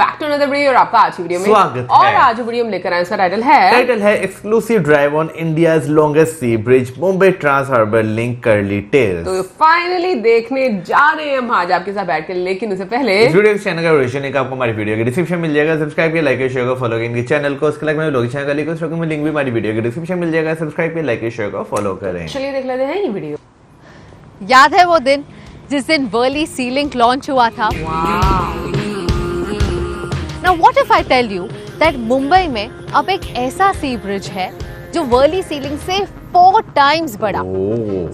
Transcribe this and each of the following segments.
Back to another video और आपका आज की वीडियो में स्वागत और है। आज जो वीडियो हम लेकर आए इसका टाइटल है exclusive drive on India's longest sea bridge Mumbai trans harbour link Curly Tales. तो फाइनली देखने जा रहे हैं हम आज आपके साथ बैठ कर, लेकिन उससे पहले इस वीडियो के चैनल का वर्जन एक आपको हमारी वीडियो के डिस्क्रिप्शन मिल जाएगा, सब्सक्राइब किया, लाइक शेयर को फॉलो करें इनके चैनल को। उसके अलावा लोग चैनल का लिंक भी हमारी वीडियो के डिस्क्रिप्शन मिल जाएगा, सब्सक्राइब किया, लाइक शेयर को फॉलो करें। चलिए देख लेते हैं ये वीडियो। याद है वो दिन जिस दिन वर्ली सी लिंक लॉन्च हुआ था? Now what if I tell you that Mumbai में अब एक ऐसा सी ब्रिज है जो वर्ली सी लिंक से 4 टाइम्स बड़ा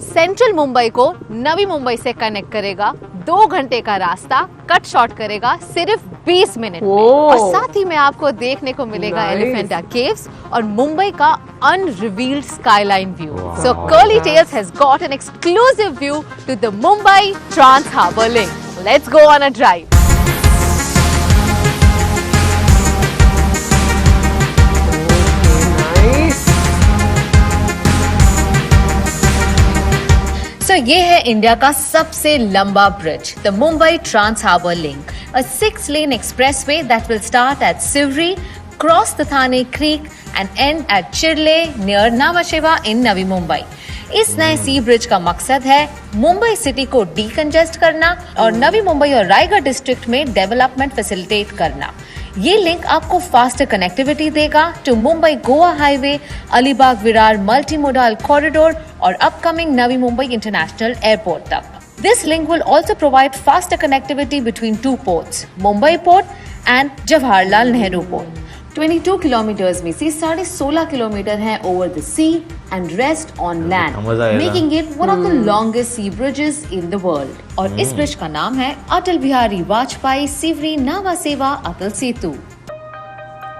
सेंट्रल मुंबई को नवी मुंबई से कनेक्ट करेगा, 2 घंटे का रास्ता कट शॉर्ट करेगा सिर्फ 20 मिनट में। और साथ ही में आपको देखने को मिलेगा एलिफेंटा केव्स और मुंबई का unrevealed skyline view. So Curly Tales has got an exclusive view to the Mumbai trans harbour link. Let's go on a drive. So, ये है इंडिया का सबसे लंबा bridge, the Mumbai trans harbour link, a 6-lane expressway that will start at Sivri, cross the Thane Creek and end at Chirle near Nhava Sheva in Navi Mumbai. इस नए सी bridge का मकसद है मुंबई सिटी को डीकंजेस्ट करना और नवी मुंबई और रायगढ़ डिस्ट्रिक्ट में डेवलपमेंट फैसिलिटेट करना। ये लिंक आपको फास्टर कनेक्टिविटी देगा to Mumbai Goa highway, Alibaug Virar multi modal corridor और upcoming Navi Mumbai international airport तक। This link will also provide faster connectivity between 2 ports, Mumbai Port and Jawaharlal Nehru Port. 22 kilometres में से 16.5 किलोमीटर है over the sea and rest on land, making it one of the longest sea bridges in the world. और इस bridge का नाम है अटल बिहारी वाजपेयी सिवरी नावा सेवा अटल सेतु।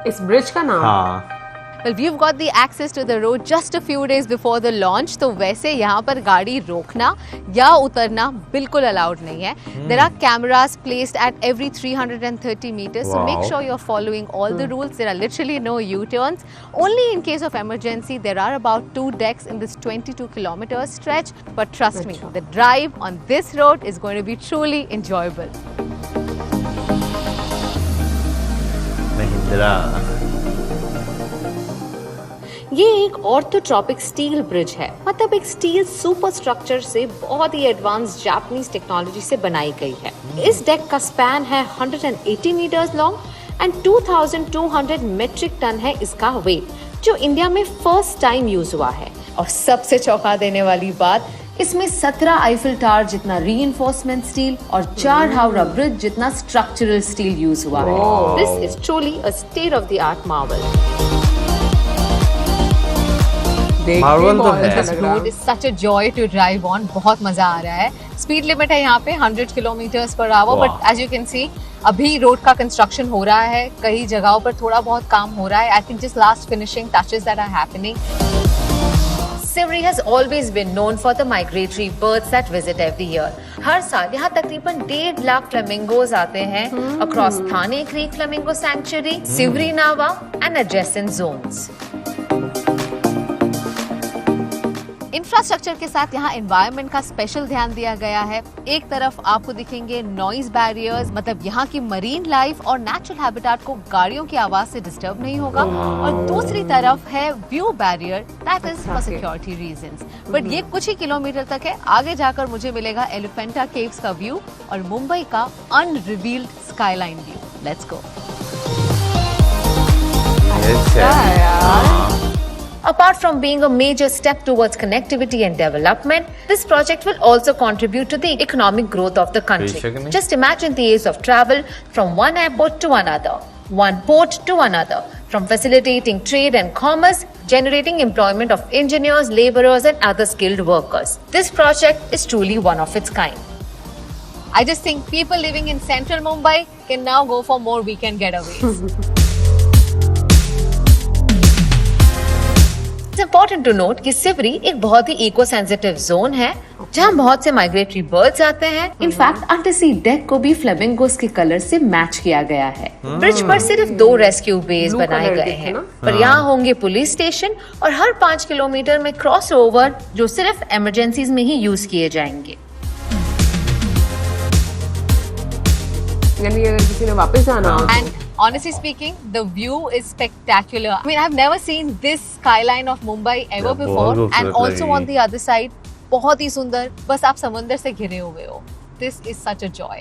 इस ब्रिज का नाम Well, we've got the access to the road just a few days before the launch, तो वैसे यहाँ पर गाड़ी रोकना या उतरना बिल्कुल अलाउड नहीं है। There are cameras placed at every 330 meters, so make sure you're following all the rules. There are literally no U-turns. Only in case of emergency, there are about 2 decks in this 22 kilometer stretch. But trust me, the drive on this road is going to be truly enjoyable. Mahindra ये एक orthotropic steel bridge है, मतलब एक steel super structure से बहुत ही advance Japanese technology से बनाई गई है। इस डेक का स्पैन है 180 metres long and 2200 metric ton है इसका वेट, जो इंडिया में फर्स्ट टाइम यूज हुआ है। और सबसे चौंका देने वाली बात, इसमें 17 आईफिल टावर जितना रीइंफोर्समेंट स्टील और 4 हावड़ा ब्रिज जितना स्ट्रक्चरल स्टील यूज हुआ है। This is truly a state of the art Marvel. Marvel तो है। This road is such a joy to drive on. बहुत मजा आ रहा है। स्पीड लिमिट है यहाँ पे 100 किलोमीटर्स पर hour, but as you can see अभी रोड का कंस्ट्रक्शन हो रहा है, कई जगहों पर थोड़ा बहुत काम हो रहा है। I think just last finishing touches that are happening. Sivri has always been known for the migratory birds that visit every year. हर साल यहाँ तकरीबन 1.5 लाख फ्लेमिंगोज आते हैं across Thane Creek Flamingo Sanctuary, Sivri Nava and adjacent zones. Infrastructure के साथ यहाँ environment का special ध्यान दिया गया है। एक तरफ आपको दिखेंगे नॉइज बैरियर्स, मतलब यहाँ की मरीन लाइफ और नेचुरल हैबिटेट को गाड़ियों की आवाज से डिस्टर्ब नहीं होगा, और दूसरी तरफ है view barrier, that is for security reasons. But ये कुछ ही किलोमीटर तक है, आगे जाकर मुझे मिलेगा एलिफेंटा केव्स का व्यू और मुंबई का unrevealed skyline view. Let's go. Apart from being a major step towards connectivity and development, this project will also contribute to the economic growth of the country. Just imagine the ease of travel from one airport to another, one port to another, from facilitating trade and commerce, generating employment of engineers, laborers and other skilled workers. This project is truly one of its kind. I just think people living in central Mumbai can now go for more weekend getaways. It's important to note कि सिवरी एक बहुत ही eco sensitive zone है जहाँ बहुत से migratory birds आते हैं। In fact undersea deck को भी फ्लेमिंगोस के कलर से मैच किया गया है। ब्रिज पर सिर्फ 2 रेस्क्यू बेस बनाए गए हैं, पर यहाँ होंगे पुलिस स्टेशन और हर 5 किलोमीटर में क्रॉस ओवर जो सिर्फ इमरजेंसीज में ही यूज किए जाएंगे। यानी अगर किसी ने वापस जाना हो And honestly speaking, the view is spectacular. I mean, I've never seen this skyline of Mumbai ever बहुत before. खूबसूरत And also लगेगी। on the other side, बहुत ही सुंदर, बस आप समंदर से घिरे हुए हो. This is such a joy.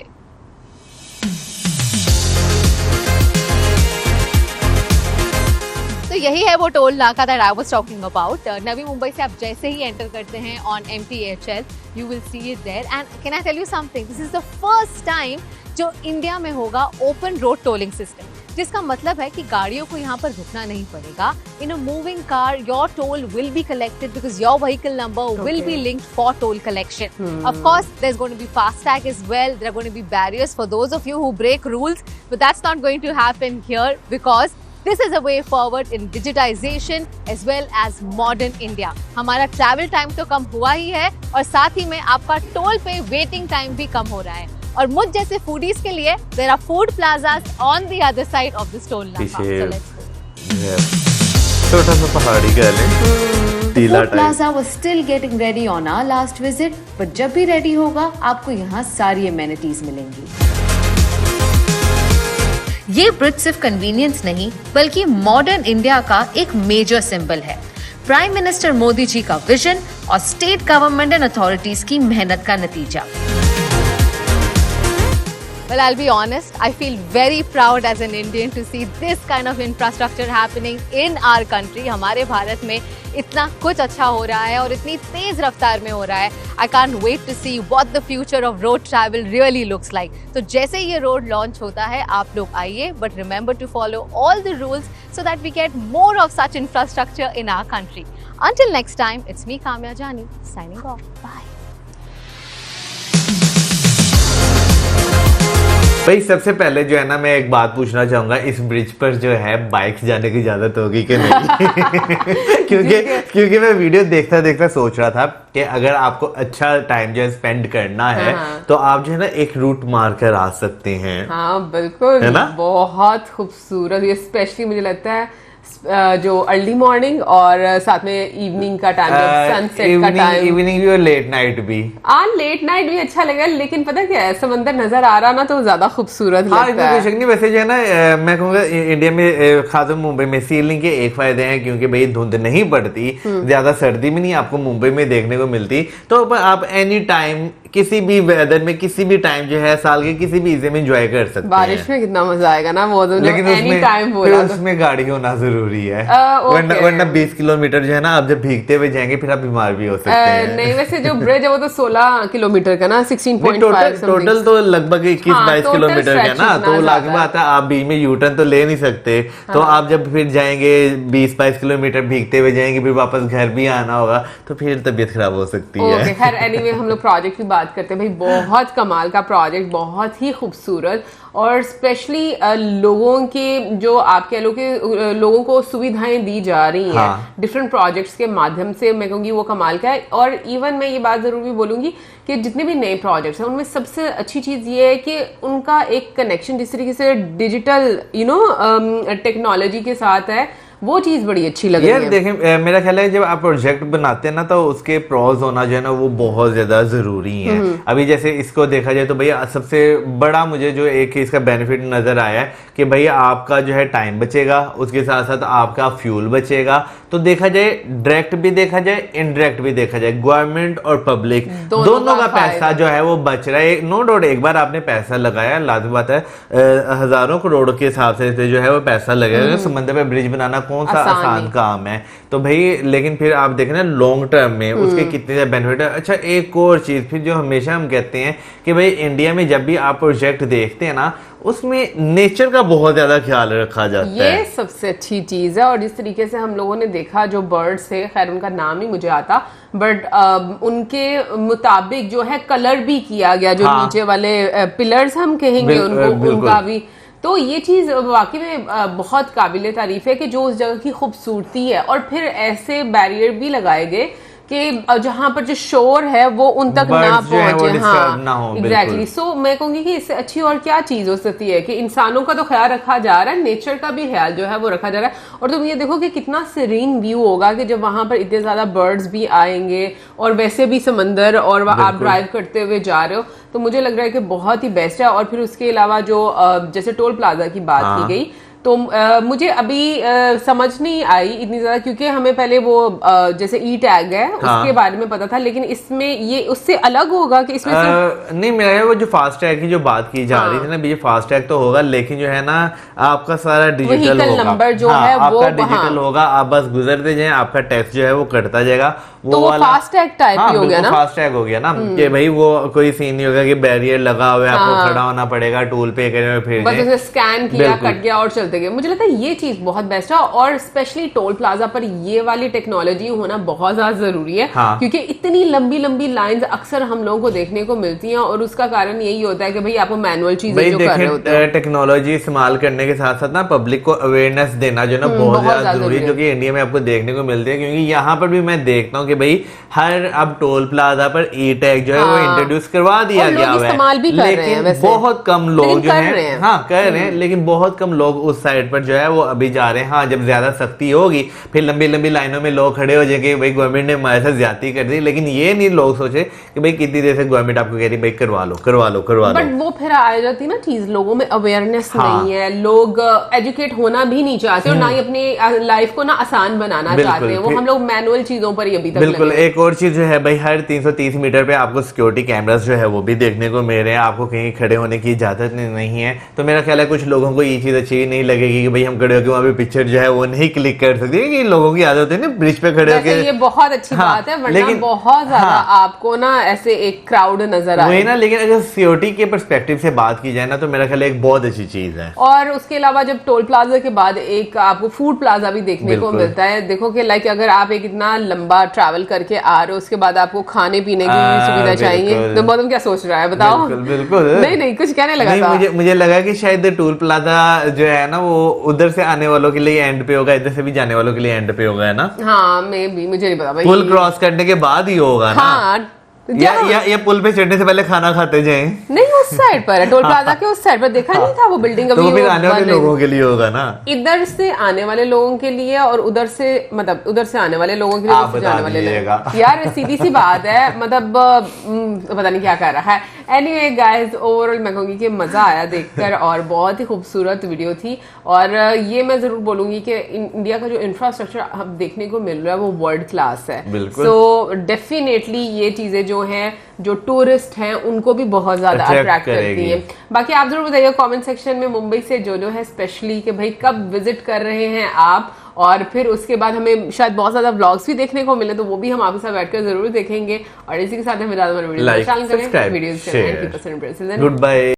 तो यही है वो टोल नाका that I was talking about. Navi Mumbai से आप जैसे ही एंटर करते हैं on MTHL, you will see it there. And can I tell you something, this is the first time जो इंडिया में होगा ओपन रोड टोलिंग सिस्टम, जिसका मतलब है कि गाड़ियों को यहाँ पर रुकना नहीं पड़ेगा. In a moving car your toll will be collected because your vehicle number will be linked for toll collection. Of course, there's going to be FASTag as well. There are going to be barriers for those of you who break rules, but that's not going to happen here because this is a way forward in digitization as well as modern India. हमारा travel time तो कम हुआ ही है और साथ ही में आपका toll पे waiting time भी कम हो रहा है. और मुझ जैसे फूडीज के लिए there are food plazas on the other side of this toll naka. So let's go. छोटा सा पहाड़ी गल है, टीला Food Plaza was still getting ready on our last visit, but जब भी रेडी होगा आपको यहाँ सारी amenities मिलेंगी. ये ब्रिज सिर्फ कन्वीनियंस नहीं बल्कि मॉडर्न इंडिया का एक मेजर सिंबल है. प्राइम मिनिस्टर मोदी जी का विजन और स्टेट गवर्नमेंट एंड अथॉरिटीज की मेहनत का नतीजा. Well, I'll be honest, I feel very proud as an Indian to see this kind of infrastructure happening in our country. हमारे भारत में इतना कुछ अच्छा हो रहा है और इतनी तेज रफ्तार में हो रहा है. I can't wait to see what the future of road travel really looks like. तो जैसे ये रोड लॉन्च होता है आप लोग आइए, but remember to follow all the rules so that we get more of such infrastructure in our country. Until next time, it's me Kamya Jani signing off. Bye. भाई सबसे पहले जो है ना, मैं एक बात पूछना चाहूंगा, इस ब्रिज पर जो है बाइक्स जाने की इजाजत होगी कि नहीं? क्योंकि मैं वीडियो देखता देखता सोच रहा था कि अगर आपको अच्छा टाइम जो है स्पेंड करना है तो आप जो है ना एक रूट मार कर आ सकते हैं. हाँ बिल्कुल, है ना? बहुत खूबसूरत. ये स्पेशली मुझे लगता है जो अर्ली मॉर्निंग और साथ में इवनिंग का टाइम, सनसेट का टाइम, इवनिंग भी और लेट नाइट भी. लेट नाइट भी अच्छा लगेगा, लेकिन पता क्या है, समंदर नजर आ रहा ना तो ज्यादा खूबसूरत लगता है. नहीं, वैसे जो है ना मैं कहूँगा इंडिया में खासकर मुंबई में सी लिंक के एक फायदे हैं क्योंकि भाई धुंध नहीं पड़ती, ज्यादा सर्दी भी नहीं आपको मुंबई में देखने को मिलती. तो आप एनी टाइम किसी भी वेदर में किसी भी टाइम जो है साल के किसी भी इसे में एंजॉय कर सकते हैं. बारिश में कितना मजा आएगा ना वो, लेकिन एनी टाइम बोला तो उसमें गाड़ी होना जरूरी है. okay. वरना 20 किलोमीटर जो है ना आप जब भीगते हुए जाएंगे फिर आप बीमार भी हो सकते हैं. नहीं, वैसे जो ब्रिज है वो तो 16 किलोमीटर का ना, 16.5 टोटल तो लगभग 21-22 किलोमीटर का ना. तो लाख बात है, आप बीच में यूटर्न तो ले नहीं सकते. तो आप जब फिर जाएंगे 20-22 किलोमीटर भीगते हुए जाएंगे, फिर वापस घर भी आना होगा तो फिर तबीयत खराब हो सकती है. खैर एनीवे हम लोग प्रोजेक्ट की बात करते हैं. भाई बहुत कमाल का प्रोजेक्ट, बहुत ही खूबसूरत, और स्पेशली लोगों के जो आप कह लो कि लोगों को सुविधाएं दी जा रही हैं डिफरेंट प्रोजेक्ट्स के माध्यम से, मैं कहूँगी वो कमाल का है. और इवन मैं ये बात जरूर भी बोलूंगी कि जितने भी नए प्रोजेक्ट्स हैं उनमें सबसे अच्छी चीज ये है कि उनका एक कनेक्शन जिस तरीके से डिजिटल टेक्नोलॉजी के साथ है, वो चीज बड़ी अच्छी लग रही है. देखें मेरा ख्याल है जब आप प्रोजेक्ट बनाते हैं ना तो उसके प्रोज होना जो है ना वो बहुत ज्यादा जरूरी है. अभी जैसे इसको देखा जाए तो भैया सबसे बड़ा मुझे जो एक इसका बेनिफिट नजर आया है कि भैया आपका जो है टाइम बचेगा, उसके साथ साथ आपका फ्यूल बचेगा. तो देखा जाए डायरेक्ट भी देखा जाए इनडायरेक्ट भी देखा जाए, गवर्नमेंट और पब्लिक दोनों का पैसा जो है वो बच रहा है. नो डाउट एक बार आपने पैसा लगाया, लाजमी बात है हजारों करोड़ों के हिसाब से जो है वो पैसा लगेगा. समंदर पे ब्रिज बनाना कौन सा आसान काम है? तो भाई लेकिन फिर आप देखें ना लॉन्ग टर्म में उसके कितने बेनिफिट है. अच्छा एक और चीज फिर जो हमेशा हम कहते हैं कि भाई इंडिया में जब भी आप प्रोजेक्ट देखते हैं ना उसमें नेचर का बहुत ज्यादा ख्याल रखा जाता है. ये सबसे अच्छी चीज है. और जिस तरीके से हम लोगों ने देखा जो बर्ड्स थे, खैर उनका नाम ही मुझे आता, बट उनके मुताबिक जो है कलर भी किया गया, जो नीचे वाले पिलर्स हम कहेंगे उनको, उनका भी. तो ये चीज वाकई में बहुत काबिले तारीफ है कि जो उस जगह की खूबसूरती है, और फिर ऐसे बैरियर भी लगाए गए कि जहाँ पर जो शोर है वो उन तक ना Birds जो है वो पहुंचे। disturb ना हो, एग्जैक्टली। बिल्कुल। सो मैं कहूंगी कि इससे अच्छी और क्या चीज हो सकती है कि इंसानों का तो ख्याल रखा जा रहा है, नेचर का भी ख्याल जो है वो रखा जा रहा है। और तुम ये देखो कि कितना सीरीन व्यू होगा कि जब वहां पर इतने ज्यादा बर्ड्स भी आएंगे और वैसे भी समंदर और आप ड्राइव करते हुए जा रहे हो, तो मुझे लग रहा है कि बहुत ही बेस्ट है। और फिर उसके अलावा जो जैसे टोल प्लाजा की बात की गई, तो मुझे अभी समझ नहीं आई इतनी ज्यादा, क्योंकि हमें पहले वो जैसे ई टैग है उसके बारे में पता था, लेकिन इसमें ये उससे अलग होगा कि इसमें नहीं, मेरा वो जो फास्ट टैग की जो बात की जा रही थी ना, ये फास्ट टैग तो होगा, लेकिन जो है ना आपका सारा डिजिटल होगा, नंबर जो है वो आपका डिजिटल होगा, आप बस गुजरते जाए, आपका टैक्स जो है वो कटता जाएगा। तो वो फास्ट टैग टाइप ही हो गया ना, फास्ट टैग हो गया ना, कि भाई वो कोई सीन नहीं होगा कि बैरियर लगा हुआ है, आपको खड़ा होना पड़ेगा, टोल पे करने फिर बस उसे स्कैन किया, कट गया और चलते गए। मुझे लगता है ये चीज बहुत बेस्ट है, और स्पेशली टोल प्लाजा पर ये वाली टेक्नोलॉजी होना बहुत ज्यादा जरूरी है। क्योंकि इतनी लंबी लंबी लाइंस अक्सर हम लोगों को देखने को मिलती हैं, और उसका कारण यही होता है कि भाई आपको मैनुअल चीजें जो कर रहे होते हैं। टेक्नोलॉजी इस्तेमाल करने के साथ साथ ना पब्लिक को अवेयरनेस देना जो ना बहुत ज्यादा जरूरी है, जो कि इंडिया में आपको देखने को मिलते हैं। क्योंकि यहाँ पर भी मैं देखता हूँ कि भाई हर अब टोल प्लाजा पर ई टैग जो है वो इंट्रोड्यूस करवा दिया गया है, लेकिन बहुत कम लोग जो है कर रहे हैं, लेकिन बहुत कम लोग उस साइड पर जो है वो अभी जा रहे हैं। हाँ, जब ज्यादा सख्ती होगी फिर लंबी लंबी लाइनों में लोग खड़े हो जाएंगे, भाई गवर्नमेंट ने हमारे साथ ज्यादती कर दी, लेकिन ये नहीं लोग सोचे कि भाई कितनी देर से गवर्नमेंट आपको कह रही भाई करवा लो करवा लो करवा लो। बट वो फिर आ जाती ना चीज, लोगों में अवेयरनेस नहीं है, लोग एजुकेट होना भी नहीं चाहते और ना ही अपनी लाइफ को ना आसान बनाना चाहते हैं, वो हम लोग मैनुअल चीजों पर ही अभी तक बिल्कुल। एक और चीज जो है भाई, हर 330 मीटर पे आपको सिक्योरिटी कैमरास जो है वो भी देखने को मिल रहे हैं, आपको कहीं खड़े होने की इजाजत नहीं है। तो मेरा ख्याल है कुछ लोगों को ये चीज अच्छी नहीं लगेगी कि भाई हम खड़े होकर वहां पे पिक्चर जो है वो नहीं क्लिक कर सकते, कि लोगों की आदत है ना ब्रिज पे खड़े होकर। ये बहुत अच्छी बात है, वरना बहुत ज्यादा आपको ना ऐसे एक क्राउड नजर आए ना। लेकिन अगर सिक्योरिटी के पर्सपेक्टिव से बात की जाए ना, तो मेरा ख्याल है एक बहुत अच्छी चीज है। और उसके अलावा जब टोल प्लाजा के बाद एक आपको फूड प्लाजा भी देखने को मिलता है। देखो कि लाइक अगर आप एक इतना लंबा ट्रैवल करके आ रहे हो, उसके बाद आपको खाने पीने की सुविधा चाहिए, तो मौसम क्या सोच रहा है बताओ? बिल्कुल नहीं कुछ कहने लगा था। मुझे लगा कि शायद टोल प्लाजा जो है ना वो उधर से आने वालों के लिए एंड पे होगा, इधर से भी जाने वालों के लिए एंड पे होगा, है ना? हाँ, मे भी, मुझे नहीं पता भाई। पुल क्रॉस करने के बाद ही होगा ना? हाँ, या पुल पे चढ़ने से पहले खाना खाते जाएं? नहीं, उस साइड पर है, टोल प्लाजा के उस साइड पर देखा नहीं था वो बिल्डिंग अभी? तो फिर आने वाले लोगों के लिए होगा ना? इधर से आने वाले लोगों के लिए और उधर से, मतलब उधर से आने वाले लोगों के लिए, आप बता दीजिएगा यार सीधी सी बात है, मतलब पता नहीं क्या कर रहा है। एनीवे गाइस, ओवरऑल मैं कहूंगी कि मजा आया देखकर और बहुत ही खूबसूरत वीडियो थी। और ये मैं जरूर बोलूंगी कि इंडिया का जो इंफ्रास्ट्रक्चर हम देखने को मिल रहा है वो वर्ल्ड क्लास है। सो डेफिनेटली ये चीजें जो हैं, जो टूरिस्ट हैं, उनको भी बहुत ज्यादा अट्रैक्ट करती हैं। बाकी आप जरूर बताइए कमेंट सेक्शन में मुंबई से जो है स्पेशली कि भाई कब विजिट कर रहे हैं आप, और फिर उसके बाद हमें शायद बहुत ज्यादा व्लॉग्स भी देखने को मिले, तो वो भी हम आपके साथ बैठकर जरूर देखेंगे। और इसी के साथ हमें video like, subscribe, share. Good bye.